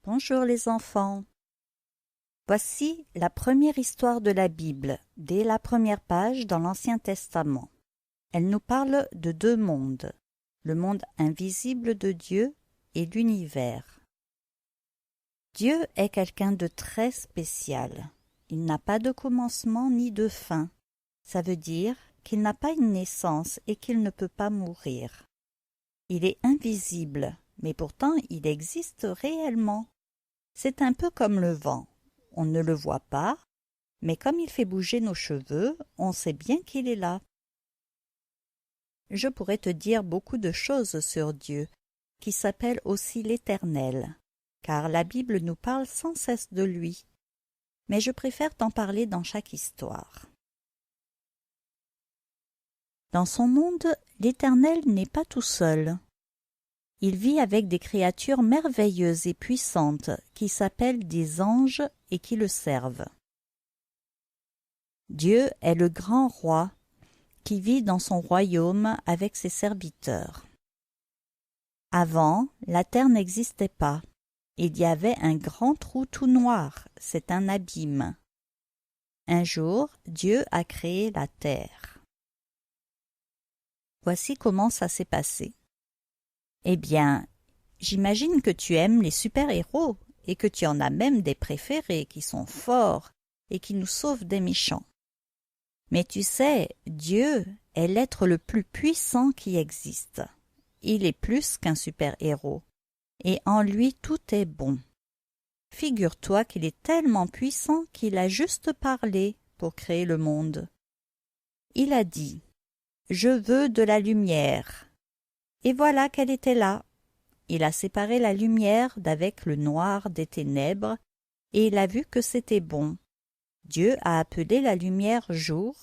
Bonjour les enfants. Voici la première histoire de la Bible, dès la première page dans l'Ancien Testament. Elle nous parle de deux mondes, le monde invisible de Dieu et l'univers. Dieu est quelqu'un de très spécial. Il n'a pas de commencement ni de fin. Ça veut dire qu'il n'a pas une naissance et qu'il ne peut pas mourir. Il est invisible, mais pourtant il existe réellement. C'est un peu comme le vent. On ne le voit pas, mais comme il fait bouger nos cheveux, on sait bien qu'il est là. Je pourrais te dire beaucoup de choses sur Dieu, qui s'appelle aussi l'Éternel, car la Bible nous parle sans cesse de lui. Mais je préfère t'en parler dans chaque histoire. Dans son monde, l'Éternel n'est pas tout seul. Il vit avec des créatures merveilleuses et puissantes qui s'appellent des anges et qui le servent. Dieu est le grand roi qui vit dans son royaume avec ses serviteurs. Avant, la terre n'existait pas. Il y avait un grand trou tout noir, c'est un abîme. Un jour, Dieu a créé la terre. Voici comment ça s'est passé. Eh bien, j'imagine que tu aimes les super-héros et que tu en as même des préférés qui sont forts et qui nous sauvent des méchants. Mais tu sais, Dieu est l'être le plus puissant qui existe. Il est plus qu'un super-héros, et en lui tout est bon. Figure-toi qu'il est tellement puissant qu'il a juste parlé pour créer le monde. Il a dit « Je veux de la lumière ». Et voilà qu'elle était là. Il a séparé la lumière d'avec le noir des ténèbres, et il a vu que c'était bon. Dieu a appelé la lumière jour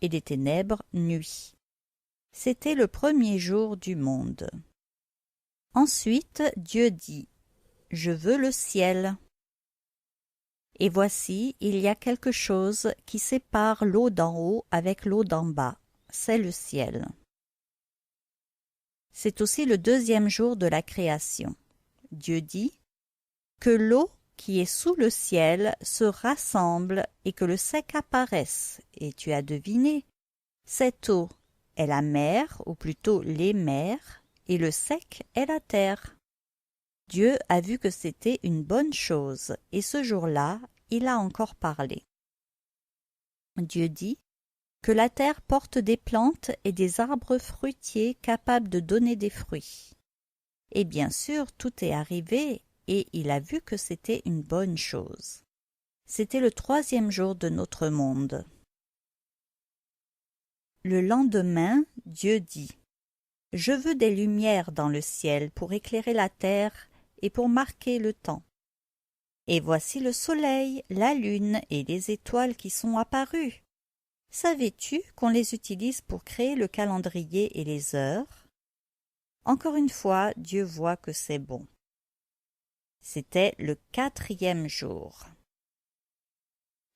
et les ténèbres nuit. C'était le premier jour du monde. Ensuite, Dieu dit « Je veux le ciel ». Et voici, il y a quelque chose qui sépare l'eau d'en haut avec l'eau d'en bas. C'est le ciel. C'est aussi le deuxième jour de la création. Dieu dit « Que l'eau qui est sous le ciel se rassemble et que le sec apparaisse. » Et tu as deviné, cette eau est la mer, ou plutôt les mers, et le sec est la terre. Dieu a vu que c'était une bonne chose, et ce jour-là, il a encore parlé. Dieu dit que la terre porte des plantes et des arbres fruitiers capables de donner des fruits. Et bien sûr, tout est arrivé, et il a vu que c'était une bonne chose. C'était le troisième jour de notre monde. Le lendemain, Dieu dit « Je veux des lumières dans le ciel pour éclairer la terre et pour marquer le temps. » Et voici le soleil, la lune et les étoiles qui sont apparus. Savais-tu qu'on les utilise pour créer le calendrier et les heures? Encore une fois, Dieu voit que c'est bon. C'était le quatrième jour.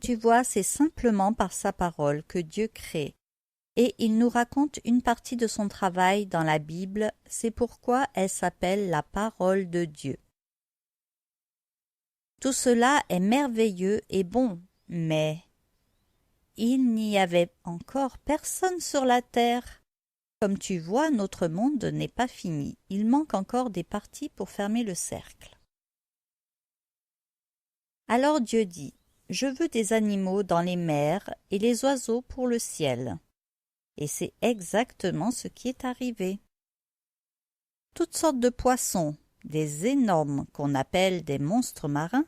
Tu vois, c'est simplement par sa parole que Dieu crée. Et il nous raconte une partie de son travail dans la Bible, c'est pourquoi elle s'appelle la parole de Dieu. Tout cela est merveilleux et bon, mais il n'y avait encore personne sur la terre. Comme tu vois, notre monde n'est pas fini. Il manque encore des parties pour fermer le cercle. Alors Dieu dit « Je veux des animaux dans les mers et les oiseaux pour le ciel. » Et c'est exactement ce qui est arrivé. Toutes sortes de poissons, des énormes qu'on appelle des monstres marins,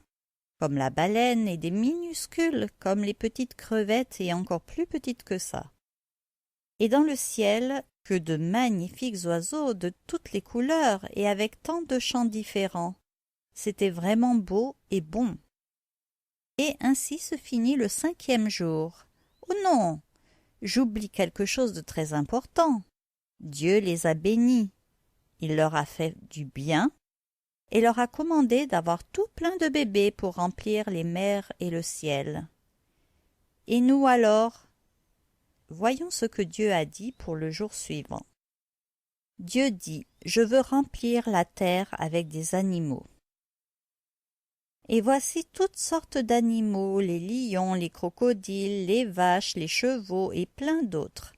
comme la baleine, et des minuscules comme les petites crevettes et encore plus petites que ça. Et dans le ciel, que de magnifiques oiseaux de toutes les couleurs et avec tant de chants différents. C'était vraiment beau et bon. Et ainsi se finit le cinquième jour. Oh non! J'oublie quelque chose de très important. Dieu les a bénis. Il leur a fait du bien et leur a commandé d'avoir tout plein de bébés pour remplir les mers et le ciel. Et nous alors? Voyons ce que Dieu a dit pour le jour suivant. Dieu dit « Je veux remplir la terre avec des animaux. » Et voici toutes sortes d'animaux, les lions, les crocodiles, les vaches, les chevaux et plein d'autres.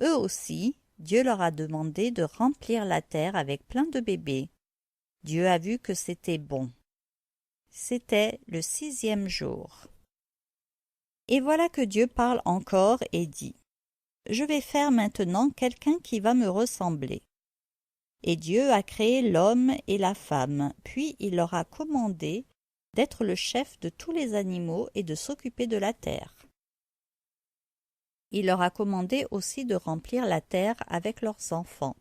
Eux aussi, Dieu leur a demandé de remplir la terre avec plein de bébés. Dieu a vu que c'était bon. C'était le 6e jour. Et voilà que Dieu parle encore et dit « Je vais faire maintenant quelqu'un qui va me ressembler. » Et Dieu a créé l'homme et la femme, puis il leur a commandé d'être le chef de tous les animaux et de s'occuper de la terre. Il leur a commandé aussi de remplir la terre avec leurs enfants.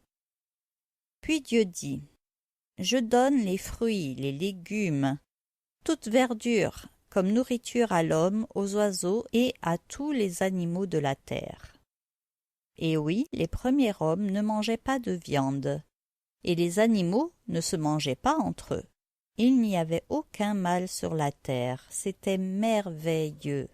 Puis Dieu dit « Je donne les fruits, les légumes, toute verdure, comme nourriture à l'homme, aux oiseaux et à tous les animaux de la terre. » Et oui, les premiers hommes ne mangeaient pas de viande, et les animaux ne se mangeaient pas entre eux. Il n'y avait aucun mal sur la terre, c'était merveilleux.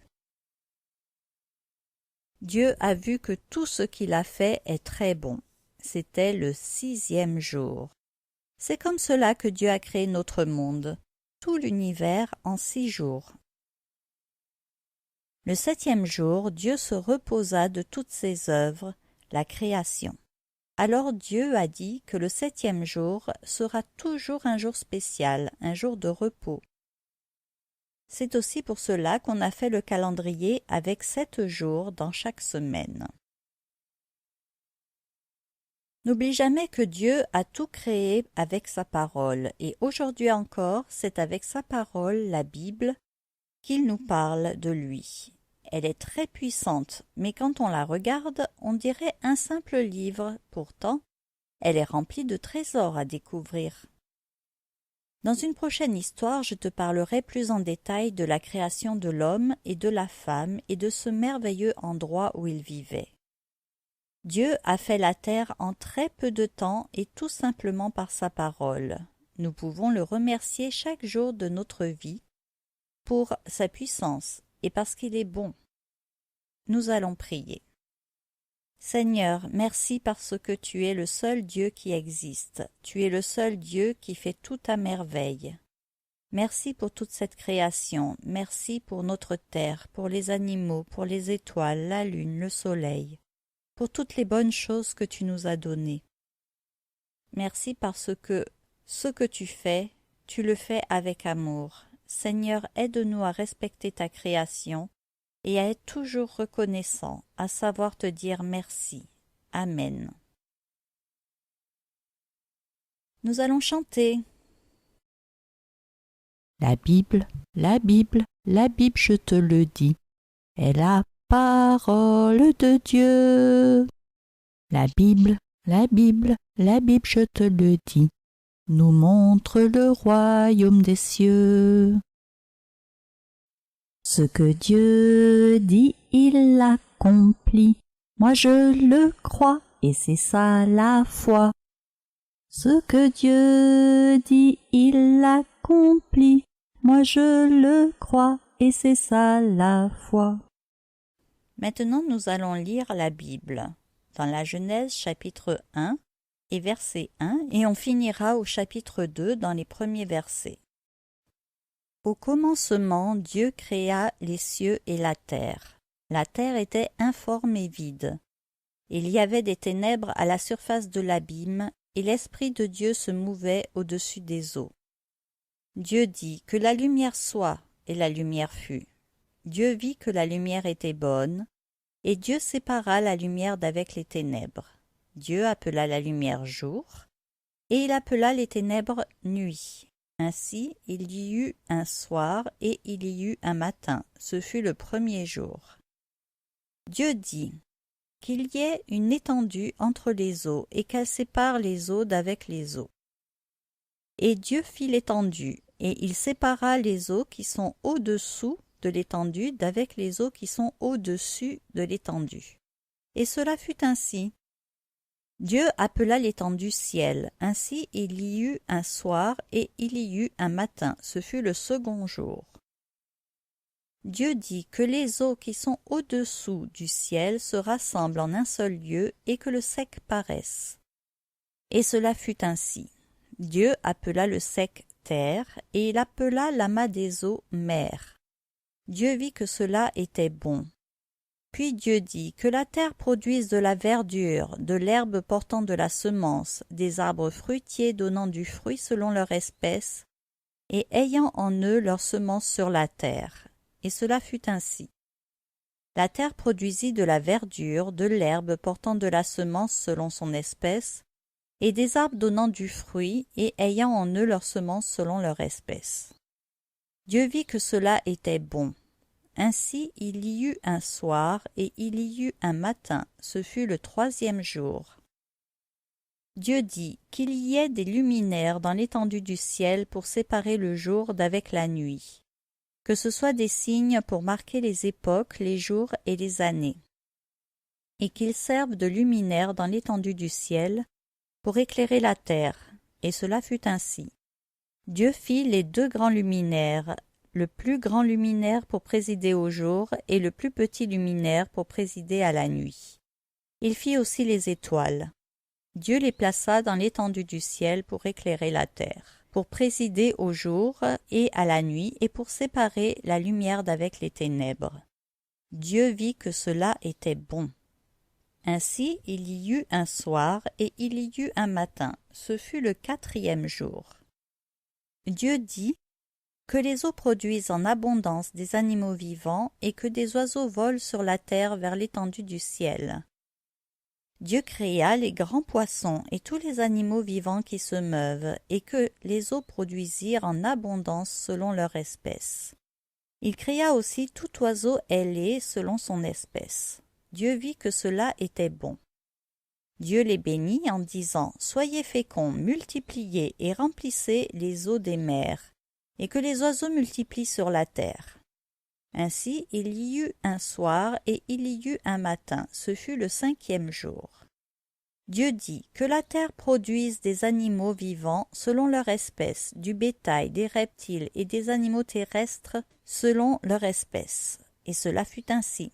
Dieu a vu que tout ce qu'il a fait est très bon. C'était le 6e jour. C'est comme cela que Dieu a créé notre monde, tout l'univers en 6 jours. Le 7e jour, Dieu se reposa de toutes ses œuvres, la création. Alors Dieu a dit que le 7e jour sera toujours un jour spécial, un jour de repos. C'est aussi pour cela qu'on a fait le calendrier avec 7 jours dans chaque semaine. N'oublie jamais que Dieu a tout créé avec sa parole, et aujourd'hui encore, c'est avec sa parole, la Bible, qu'il nous parle de lui. Elle est très puissante, mais quand on la regarde, on dirait un simple livre. Pourtant, elle est remplie de trésors à découvrir. Dans une prochaine histoire, je te parlerai plus en détail de la création de l'homme et de la femme et de ce merveilleux endroit où ils vivaient. Dieu a fait la terre en très peu de temps et tout simplement par sa parole. Nous pouvons le remercier chaque jour de notre vie pour sa puissance et parce qu'il est bon. Nous allons prier. Seigneur, merci parce que tu es le seul Dieu qui existe. Tu es le seul Dieu qui fait tout à merveille. Merci pour toute cette création. Merci pour notre terre, pour les animaux, pour les étoiles, la lune, le soleil, pour toutes les bonnes choses que tu nous as données. Merci parce que ce que tu le fais avec amour. Seigneur, aide-nous à respecter ta création et à être toujours reconnaissant, à savoir te dire merci. Amen. Nous allons chanter. La Bible, la Bible, la Bible, je te le dis, est la parole de Dieu. La Bible, la Bible, la Bible, je te le dis, nous montre le royaume des cieux. Ce que Dieu dit, il l'accomplit. Moi je le crois, et c'est ça la foi. Ce que Dieu dit, il l'accomplit. Moi je le crois, et c'est ça la foi. Maintenant, nous allons lire la Bible dans la Genèse chapitre 1 et verset 1 et on finira au chapitre 2 dans les premiers versets. Au commencement, Dieu créa les cieux et la terre. La terre était informe et vide. Il y avait des ténèbres à la surface de l'abîme, et l'Esprit de Dieu se mouvait au-dessus des eaux. Dieu dit que la lumière soit, et la lumière fut. Dieu vit que la lumière était bonne, et Dieu sépara la lumière d'avec les ténèbres. Dieu appela la lumière jour, et il appela les ténèbres nuit. Ainsi, il y eut un soir et il y eut un matin. Ce fut le premier jour. Dieu dit qu'il y ait une étendue entre les eaux et qu'elle sépare les eaux d'avec les eaux. Et Dieu fit l'étendue, et il sépara les eaux qui sont au-dessous de l'étendue d'avec les eaux qui sont au-dessus de l'étendue. Et cela fut ainsi. Dieu appela l'étendue ciel. Ainsi il y eut un soir et il y eut un matin. Ce fut le second jour. Dieu dit que les eaux qui sont au-dessous du ciel se rassemblent en un seul lieu et que le sec paraisse. Et cela fut ainsi. Dieu appela le sec terre, et il appela l'amas des eaux mer. Dieu vit que cela était bon. Puis Dieu dit que la terre produise de la verdure, de l'herbe portant de la semence, des arbres fruitiers donnant du fruit selon leur espèce, et ayant en eux leur semence sur la terre. Et cela fut ainsi. La terre produisit de la verdure, de l'herbe portant de la semence selon son espèce, et des arbres donnant du fruit, et ayant en eux leur semence selon leur espèce. Dieu vit que cela était bon. Ainsi il y eut un soir, et il y eut un matin, ce fut le 3e jour. Dieu dit qu'il y ait des luminaires dans l'étendue du ciel pour séparer le jour d'avec la nuit, que ce soit des signes pour marquer les époques, les jours et les années, et qu'ils servent de luminaires dans l'étendue du ciel pour éclairer la terre, et cela fut ainsi. Dieu fit les 2 grands luminaires, le plus grand luminaire pour présider au jour et le plus petit luminaire pour présider à la nuit. Il fit aussi les étoiles. Dieu les plaça dans l'étendue du ciel pour éclairer la terre, pour présider au jour et à la nuit et pour séparer la lumière d'avec les ténèbres. Dieu vit que cela était bon. Ainsi il y eut un soir et il y eut un matin, ce fut le 4e jour. Dieu dit que les eaux produisent en abondance des animaux vivants et que des oiseaux volent sur la terre vers l'étendue du ciel. Dieu créa les grands poissons et tous les animaux vivants qui se meuvent, et que les eaux produisirent en abondance selon leur espèce. Il créa aussi tout oiseau ailé selon son espèce. Dieu vit que cela était bon. Dieu les bénit en disant « Soyez féconds, multipliez et remplissez les eaux des mers, et que les oiseaux multiplient sur la terre. » Ainsi il y eut un soir et il y eut un matin, ce fut le 5e jour. Dieu dit que la terre produise des animaux vivants selon leur espèce, du bétail, des reptiles et des animaux terrestres selon leur espèce. Et cela fut ainsi.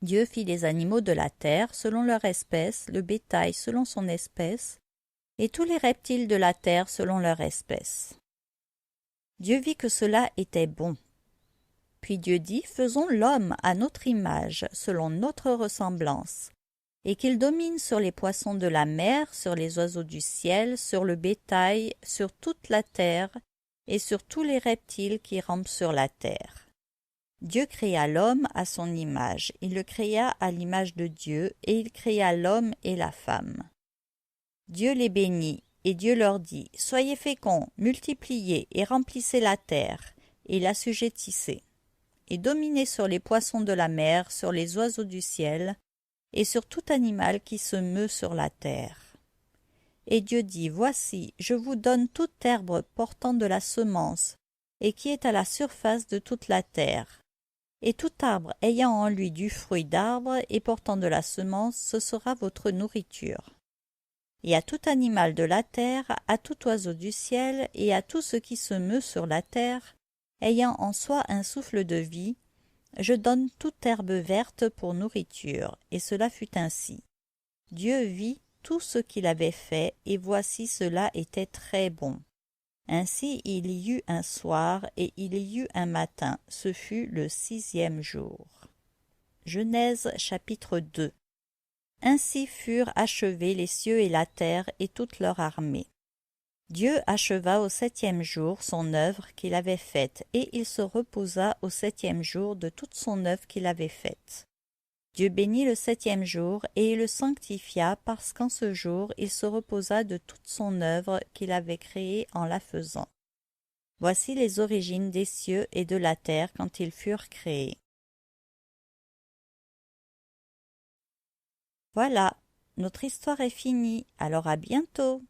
Dieu fit les animaux de la terre selon leur espèce, le bétail selon son espèce, et tous les reptiles de la terre selon leur espèce. Dieu vit que cela était bon. Puis Dieu dit, faisons l'homme à notre image, selon notre ressemblance, et qu'il domine sur les poissons de la mer, sur les oiseaux du ciel, sur le bétail, sur toute la terre, et sur tous les reptiles qui rampent sur la terre. Dieu créa l'homme à son image, il le créa à l'image de Dieu, et il créa l'homme et la femme. Dieu les bénit, et Dieu leur dit, soyez féconds, multipliez et remplissez la terre, et l'assujettissez. Et dominez sur les poissons de la mer, sur les oiseaux du ciel, et sur tout animal qui se meut sur la terre. Et Dieu dit, voici, je vous donne toute herbe portant de la semence, et qui est à la surface de toute la terre. Et tout arbre ayant en lui du fruit d'arbre et portant de la semence, ce sera votre nourriture. Et à tout animal de la terre, à tout oiseau du ciel, et à tout ce qui se meut sur la terre, ayant en soi un souffle de vie, je donne toute herbe verte pour nourriture, et cela fut ainsi. Dieu vit tout ce qu'il avait fait, et voici cela était très bon. Ainsi il y eut un soir, et il y eut un matin, ce fut le 6e jour. Genèse chapitre 2. Ainsi furent achevés les cieux et la terre et toute leur armée. Dieu acheva au 7e jour son œuvre qu'il avait faite, et il se reposa au 7e jour de toute son œuvre qu'il avait faite. Dieu bénit le 7e jour, et il le sanctifia, parce qu'en ce jour il se reposa de toute son œuvre qu'il avait créée en la faisant. Voici les origines des cieux et de la terre quand ils furent créés. Voilà, notre histoire est finie, alors à bientôt.